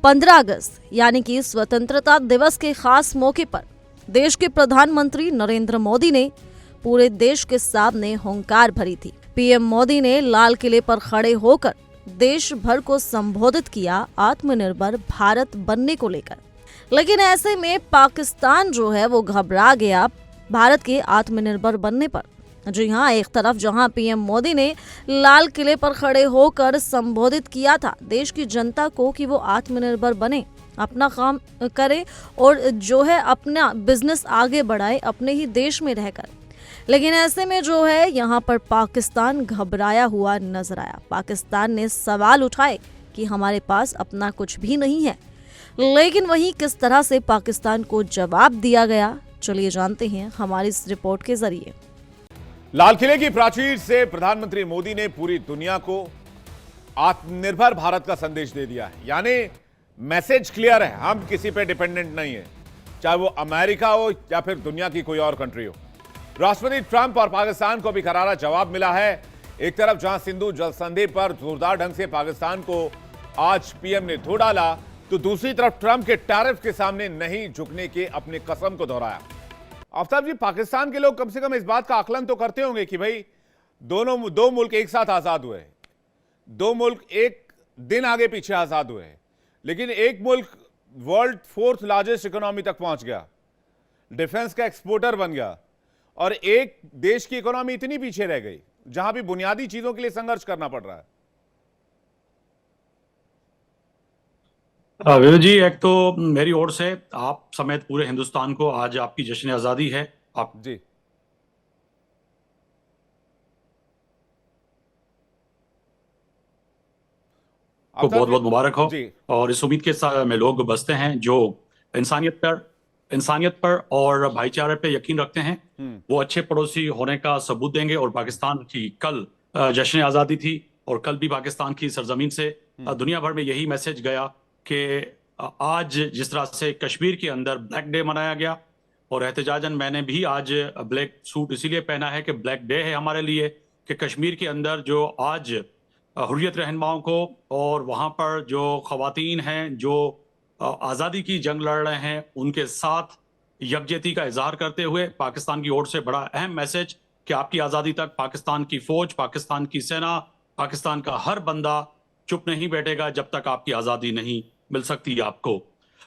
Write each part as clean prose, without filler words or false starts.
15 अगस्त यानी कि स्वतंत्रता दिवस के खास मौके पर देश के प्रधानमंत्री नरेंद्र मोदी ने पूरे देश के सामने हुंकार भरी थी। पीएम मोदी ने लाल किले पर खड़े होकर देश भर को संबोधित किया आत्मनिर्भर भारत बनने को लेकर। लेकिन ऐसे में पाकिस्तान जो है वो घबरा गया भारत के आत्मनिर्भर बनने पर। जी हाँ, एक तरफ जहां पीएम मोदी ने लाल किले पर खड़े होकर संबोधित किया था देश की जनता को कि वो आत्मनिर्भर बने, अपना काम करे और जो है अपना बिजनेस आगे बढ़ाए अपने ही देश में रहकर। लेकिन ऐसे में जो है यहाँ पर पाकिस्तान घबराया हुआ नजर आया। पाकिस्तान ने सवाल उठाए कि हमारे पास अपना कुछ भी नहीं है, लेकिन वहीं किस तरह से पाकिस्तान को जवाब दिया गया, चलिए जानते हैं हमारी इस रिपोर्ट के जरिए। लाल किले की प्राचीर से प्रधानमंत्री मोदी ने पूरी दुनिया को आत्मनिर्भर भारत का संदेश दे दिया है। यानी मैसेज क्लियर है, हम किसी पे डिपेंडेंट नहीं है, चाहे वो अमेरिका हो या फिर दुनिया की कोई और कंट्री हो। राष्ट्रपति ट्रंप और पाकिस्तान को भी करारा जवाब मिला है। एक तरफ जहां सिंधु जल संधि पर जोरदार ढंग से पाकिस्तान को आज पीएम ने धो डाला, तो दूसरी तरफ ट्रंप के टैरिफ के सामने नहीं झुकने के अपने कसम को दोहराया। आफ्ताब जी, पाकिस्तान के लोग कम से कम इस बात का आकलन तो करते होंगे कि भाई दो मुल्क एक साथ आजाद हुए, दो मुल्क एक दिन आगे पीछे आजाद हुए, लेकिन एक मुल्क वर्ल्ड 4th लार्जेस्ट इकोनॉमी तक पहुंच गया, डिफेंस का एक्सपोर्टर बन गया, और एक देश की इकोनॉमी इतनी पीछे रह गई जहां भी बुनियादी चीजों के लिए संघर्ष करना पड़ रहा है। विवेक जी, एक तो मेरी ओर से आप समेत पूरे हिंदुस्तान को आज आपकी जश्न आजादी है। आप जी को बहुत बहुत मुबारक हो। जी। और इस उम्मीद के साथ में लोग बसते हैं जो इंसानियत पर और भाईचारे पे यकीन रखते हैं, वो अच्छे पड़ोसी होने का सबूत देंगे। और पाकिस्तान की कल जश्न आजादी थी और कल भी पाकिस्तान की सरजमीन से दुनिया भर में यही मैसेज गया कि आज जिस तरह से कश्मीर के अंदर ब्लैक डे मनाया गया, और एहतजाजन मैंने भी आज ब्लैक सूट इसीलिए पहना है कि ब्लैक डे है हमारे लिए, कि कश्मीर के अंदर जो आज हुर्रियत रहनुमाओं को और वहाँ पर जो खवातीन हैं जो आज़ादी की जंग लड़ रहे हैं उनके साथ यकजहती का इजहार करते हुए पाकिस्तान की ओर से बड़ा अहम मैसेज कि आपकी आज़ादी तक पाकिस्तान की फौज, पाकिस्तान की सेना, पाकिस्तान का हर बंदा चुप नहीं बैठेगा जब तक आपकी आज़ादी नहीं मिल सकती आपको।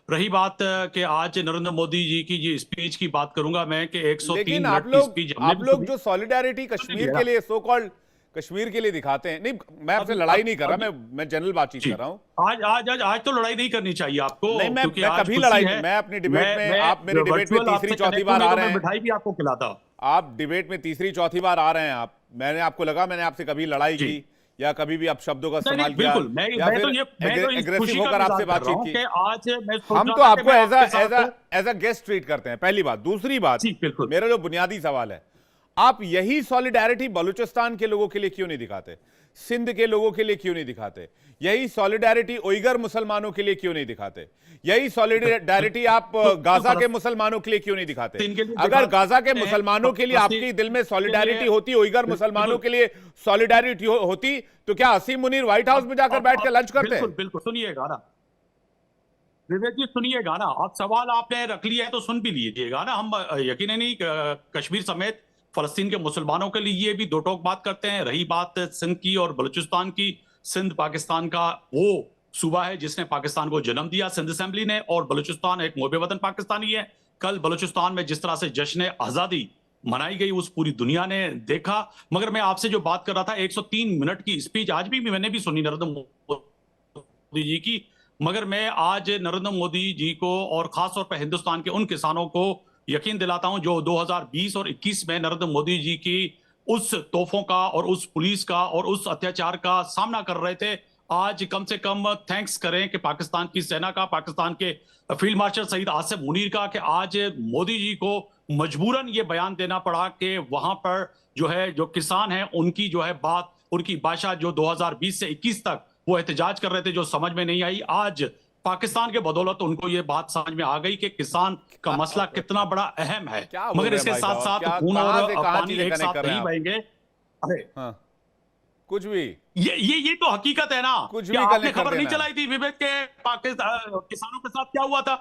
रही बात कि आज नरेंद्र मोदी जी की जी स्पीच की बात करूंगा मैं कि 103 मिनट की स्पीच आप लोग जो सॉलिडारिटी कश्मीर के लिए सो कॉल्ड कश्मीर के लिए दिखाते हैं, नहीं मैं आपसे लड़ाई नहीं कर रहा, मैं जनरल बातचीत कर रहा हूं। आज तो लड़ाई नहीं करनी चाहिए आपको। नहीं, मैं कभी लड़ाई नहीं, मैं अपनी डिबेट में, आप मेरी डिबेट में तीसरी चौथी बार आ रहे हैं, मिठाई भी आपको खिलाता, आप डिबेट में तीसरी चौथी बार आ रहे हैं। आप मैंने आपको लगा मैंने आपसे कभी लड़ाई की या कभी भी आप शब्दों का इस्तेमाल किया या फिर एग्रेसिव होकर आपसे बातचीत की? आज हम तो आपको एज अ गेस्ट ट्रीट करते हैं, पहली बात। दूसरी बात, मेरा जो बुनियादी सवाल है, आप यही सॉलिडारिटी बलूचिस्तान के लोगों के लिए क्यों नहीं दिखाते, सिंध के लोगों के लिए क्यों नहीं दिखाते, यही सॉलिडारिटी उइगर मुसलमानों के लिए क्यों नहीं दिखाते, यही सॉलिडारिटी आप गाजा के मुसलमानों के लिए क्यों नहीं दिखाते? अगर गाजा के मुसलमानों के लिए आपके दिल में सॉलिडारिटी होती, उइगर मुसलमानों के लिए सॉलिडारिटी होती, तो क्या असीम मुनीर व्हाइट हाउस में जाकर बैठ कर लंच करते? बिल्कुल सुनिएगा ना विवेक जी, सुनिएगा ना, आप सवाल आपने रख लिया है तो सुन भी लीजिएगा ना। हम यकीनन नहीं कश्मीर समेत फलस्तीन के मुसलमानों के लिए भी दो टोक बात करते हैं। रही बात सिंध की और बलूचिस्तान की, सिंध पाकिस्तान का वो सूबा है जिसने पाकिस्तान को जन्म दिया, सिंध असेंबली ने, और बलूचिस्तान एक मोबे वतन पाकिस्तानी है। कल बलूचिस्तान में जिस तरह से जश्न आजादी मनाई गई उस पूरी दुनिया ने देखा। मगर मैं आपसे जो बात कर रहा था 103 मिनट की स्पीच आज भी मैंने भी सुनी नरेंद्र मोदी जी की, मगर मैं आज नरेंद्र मोदी जी को और खासतौर पर हिंदुस्तान के उन किसानों को यकीन दिलाता हूं जो 2020 और 21 में नरेंद्र मोदी जी की उस तोहफों का और उस पुलिस का और उस अत्याचार का सामना कर रहे थे, आज कम से कम थैंक्स करें कि पाकिस्तान की सेना का, पाकिस्तान के फील्ड मार्शल शहीद आसिम मुनीर का, कि आज मोदी जी को मजबूरन ये बयान देना पड़ा कि वहां पर जो है जो किसान हैं उनकी जो है बात, उनकी भाषा जो 2020 से 21 तक वो एहतजाज कर रहे थे जो समझ में नहीं आई, आज पाकिस्तान के बदौलत उनको ये बात समझ में आ गई कि किसान का मसला कितना बड़ा अहम है। मगर इसके साथ साथ खून और पानी एक साथ नहीं बहेंगे। अरे कुछ भी ये तो हकीकत है ना। कुछ कि भी आपने करने कर खबर नहीं देना है। चलाई थी विवेक के पाकिस्तान किसानों के साथ क्या हुआ था,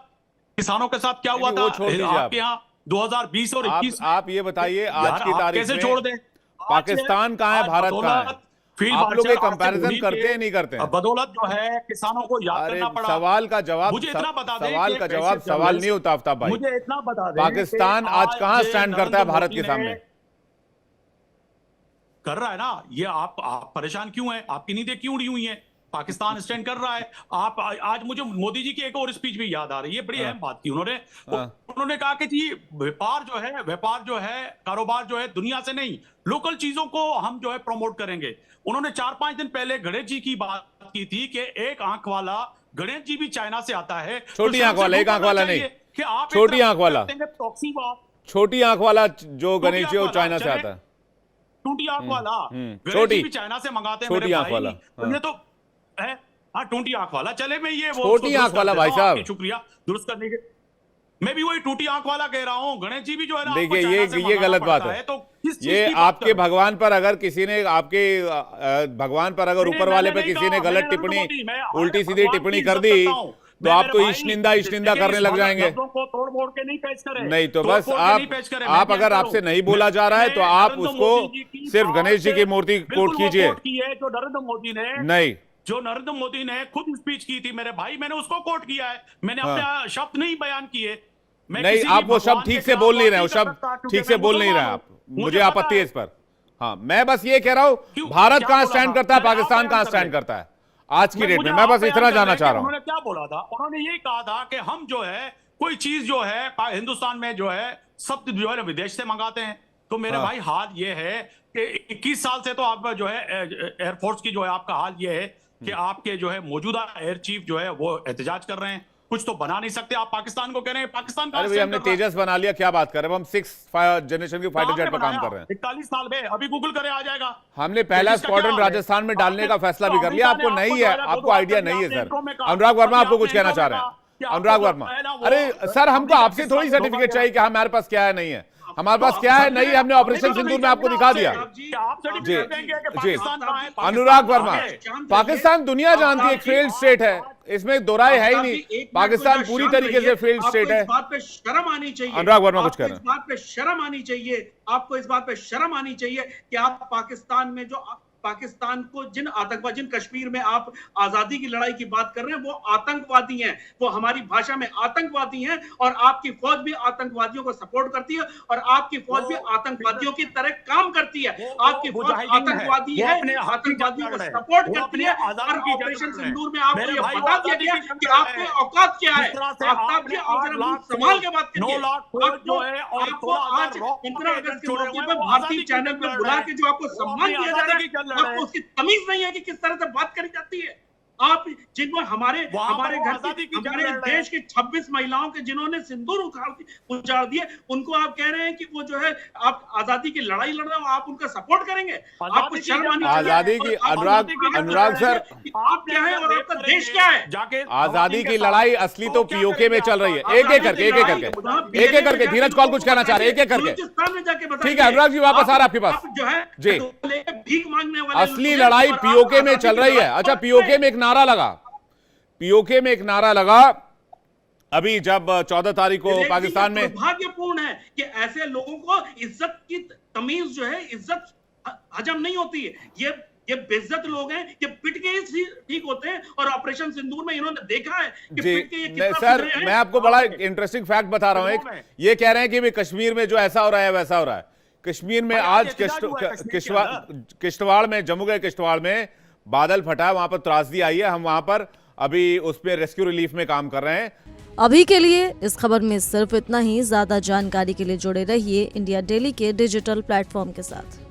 किसानों के साथ क्या हुआ नहीं, था वो छोड़ दीजिए आप। आपके यहाँ 2020 और 21 में। आप ये बताइए आज यार, की आप तारीख कैसे में छोड़ दें? पाकिस्तान कहाँ है, आज भारत कहाँ है? बदौलत फील्ड आप लोग ये मार्शल कंपैरिजन आसिफ करते मुनीर हैं नहीं करते हैं? बदौलत जो है किसानों को याद अरे करना पड़ा। सवाल का जवाब, मुझे इतना बता दें सवाल कि का कैसे जवाब सवाल नहीं होता आफ्ताब भाई। मुझे इतना बता दें पाकिस्तान कि आज कहाँ स्टैंड करता है नरेंद्र भारत मोदी के सामने? कर रहा है ना। ये आप परेशान क्यों हैं? आपकी नींदें क्यों उड़ी हुई हैं? पाकिस्तान स्टैंड कर रहा है। आप आज मुझे मोदी जी की एक और स्पीच भी याद आ रही है, बड़ी अहम बात की उन्होंने। उन्होंने कहा कि जी व्यापार जो है कारोबार जो है दुनिया से नहीं, लोकल चीजों को हम जो है प्रमोट करेंगे। उन्होंने 4-5 दिन पहले गणेश जी की बात की थी कि एक आंख वाला गणेश जी भी चाइना से आता है। छोटी आंख वाला, एक आंख वाला नहीं, कि आप छोटी आंख वाला, प्रॉक्सी वॉर, छोटी आंख वाला जो गणेश जी वो चाइना से आता है। टूटी आंख वाला छोटी भी चाइना से मंगाते हैं छोटी मेरे आंख भाई। वाला, ये तो है। हाँ, टूटी आंख वाला। चले मैं ये वो छोटी दुरुस्त आंख वाला कर भाई देता हूं, साहब। आपकी शुक्रिया दुरुस्त करने के। मैं भी वही टूटी आंख वाला कह रहा हूँ। गणेश जी भी जो है ना, देखिए आपको चाइना से ये मंगाना गलत बात पड़ता है। तो किस चीज ये की बात आपके करूं? भगवान पर अगर किसी ने आपके भगवान पर अगर ऊपर वाले पे किसी ने गलत टिप्पणी, उल्टी सीधी टिप्पणी कर दी तो आप तो ईश निंदा करने लग जाएंगे। तोड़ मोड़ के नहीं पेश करें। नहीं तो बस आप अगर आपसे नहीं बोला जा रहा है तो आप उसको सिर्फ गणेश जी की मूर्ति कोट कीजिए। जो नरेंद्र मोदी ने नहीं, जो नरेंद्र मोदी ने खुद स्पीच की थी मेरे भाई, मैंने उसको कोट किया है। मैंने अपने शब्द नहीं बयान किए। मैं नहीं, किसी आप भी वो भगवान शब्द के ठीक से खिलाफ बोल नहीं रहे हो, बात कर शब्द सकता, क्योंकि ठीक से मैं बोल नहीं रहे मुसलमान आप। हूं। मुझे पता आपत्ति है है। इस पर। हाँ, मैं बस ये कह रहा हूँ भारत क्या कहाँ बोला स्टैंड था? करता है, मैंने पाकिस्तान आप कहाँ बयान स्टैंड कर करता है आज की डेट में। मुझे मैं आप बस बयान इतना कर जानना रहे चाह हैं रहा कि हूँ। उन्होंने क्या बोला था? उन्होंने यही कहा था कि हम जो है कोई चीज जो है हिंदुस्तान में जो है सब जो है विदेश से मंगाते हैं। तो मेरे भाई हाल ये है कि 21 साल से तो आप जो है एयरफोर्स की जो है आपका हाल ये है कि आपके जो है मौजूदा एयर चीफ जो है वो एहतजाज कर रहे हैं। कुछ तो बना नहीं सकते आप। पाकिस्तान को कह रहे हैं पाकिस्तान का। अरे भाई हमने तेजस बना लिया, क्या बात कर रहे हैं? हम 6th जनरेशन की फाइटर जेट पर काम कर रहे हैं। 41 साल में अभी गूगल करे आ जाएगा। हमने पहला स्क्वाड्रन राजस्थान में डालने का फैसला भी कर लिया। आपको नहीं है, आपको आइडिया नहीं है सर। अनुराग वर्मा आपको कुछ कहना चाह रहे हैं? अनुराग वर्मा, अरे सर हमको आपसे थोड़ी सर्टिफिकेट चाहिए कि हमारे पास क्या है नहीं है। हमारे पास क्या है नहीं है, हमने ऑपरेशन सिंदूर में आपको दिखा दिया। जी जी, अनुराग वर्मा, पाकिस्तान दुनिया जानती है एक फेल्ड स्टेट है, इसमें दो राय है ही नहीं। पाकिस्तान पूरी तरीके से फेल्ड स्टेट है। इस बात पे शर्म आनी चाहिए। अनुराग वर्मा कुछ कह रहे हैं। इस बात पे शर्म आनी चाहिए। आपको इस बात पे शर्म आनी चाहिए कि आप पाकिस्तान में जो पाकिस्तान को जिन कश्मीर में आप आजादी की लड़ाई की बात कर रहे हैं वो आतंकवादी हैं, वो हमारी भाषा में आतंकवादी हैं। और आपकी फौज भी आतंकवादियों को सपोर्ट करती है और आपकी फौज भी आतंकवादियों की तरह काम करती है। आपकी फौज आतंकवादी है, आतंकवादियों को सपोर्ट करती है। और ऑपरेशन सिंदूर में आपको ये बता दिया गया कि आपकी औकात क्या है। आफ्ताब जी संभाल के बात करिए। आपको आज 15 अगस्त के मौके पर भारतीय चैनल पर बुला के जो आपको सम्मान दिया जा रहा है, आपको उसकी तमीज नहीं है कि किस तरह से बात करी जाती है। आप जिनको हमारे घर हमारे देश की 26 महिलाओं के जिन्होंने सिंदूर उजाड़ दिए, उनको आप कह रहे हैं कि वो जो है आप आजादी की लड़ाई लड़ रहे हो, आप उनका सपोर्ट करेंगे? आपको शर्म आनी चाहिए। आजादी की अनुराग सर, आप क्या है और आपका देश क्या है? आजादी की लड़ाई असली तो पीओके में चल रही है। एक एक करके धीरज कॉल कुछ कहना चाह रहे हैं, एक एक करके। ठीक है अनुराग जी, वापस आ रहा आपके पास जो है जी। भीख मांगने वाले असली लड़ाई पीओके में चल रही है। अच्छा, पीओके में एक नारा लगा अभी जब 14 तारीख को पाकिस्तान में। दुर्भाग्यपूर्ण है कि ऐसे लोगों को इज्जत की तमीज जो है, इज्जत हजम नहीं होती है। ये बेइज्जत लोग हैं कि पिट के ही ठीक होते हैं। और ऑपरेशन सिंदूर में इन्होंने देखा है कि पिट के ये कितना सर मैं आपको बड़ा इंटरेस्टिंग फैक्ट बता रहा हूं। एक ये कह रहे हैं कि कश्मीर में जो ऐसा हो रहा है वैसा हो रहा है। कश्मीर में आज किश्तवाड़ में, जम्मू के किश्तवाड़ में बादल फटा, वहां पर त्रासदी आई है। हम वहां पर अभी उस पर रेस्क्यू रिलीफ में काम कर रहे हैं। अभी के लिए इस खबर में सिर्फ इतना ही। ज्यादा जानकारी के लिए जुड़े रहिए इंडिया डेली के डिजिटल प्लेटफॉर्म के साथ।